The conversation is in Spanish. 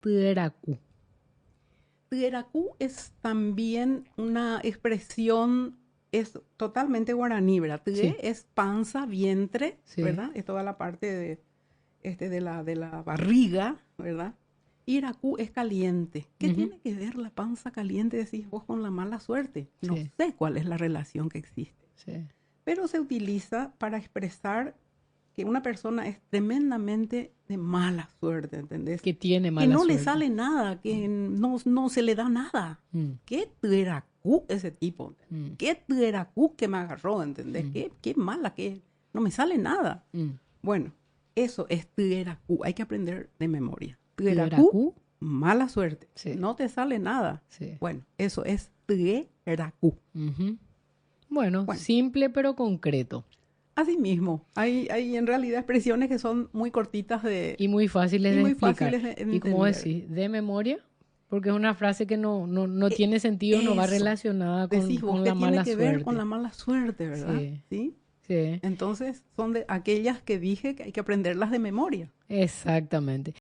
Tueracu. Tueracu es también una expresión, es totalmente guaraní, ¿verdad? Sí, Tue es panza, vientre, sí. ¿verdad? Es toda la parte de la barriga, ¿verdad? Iracu es caliente. ¿Qué Ujú, tiene que ver la panza caliente, decís vos, con la mala suerte? No sí, sé cuál es la relación que existe, sí. pero se utiliza para expresar que una persona es tremendamente de mala suerte, ¿entendés? Que tiene Que mala no le suerte. sale nada, que no se le da nada. Mm, ¿Qué tueracú ese tipo? mm, ¿Qué tueracú que me agarró? ¿Entendés? mm, ¿Qué mala que no me sale nada? mm. Bueno, eso es tueracú. Hay que aprender de memoria. Tueracú, Tueracu. mala suerte. Sí, No te sale nada. sí. Bueno, eso es tueracú. Ujú. Bueno, Bueno, simple pero concreto. así mismo, hay en realidad expresiones que son muy cortitas Y muy fáciles y de muy explicar. fáciles de Y como entender. decís, de memoria, porque es una frase que no E- tiene sentido, no va Eso, relacionada decís vos, con que la tiene mala que ver con suerte. la mala suerte, ¿verdad? Sí, ¿Sí? sí, Entonces son de aquellas que dije que hay que aprenderlas de memoria. exactamente.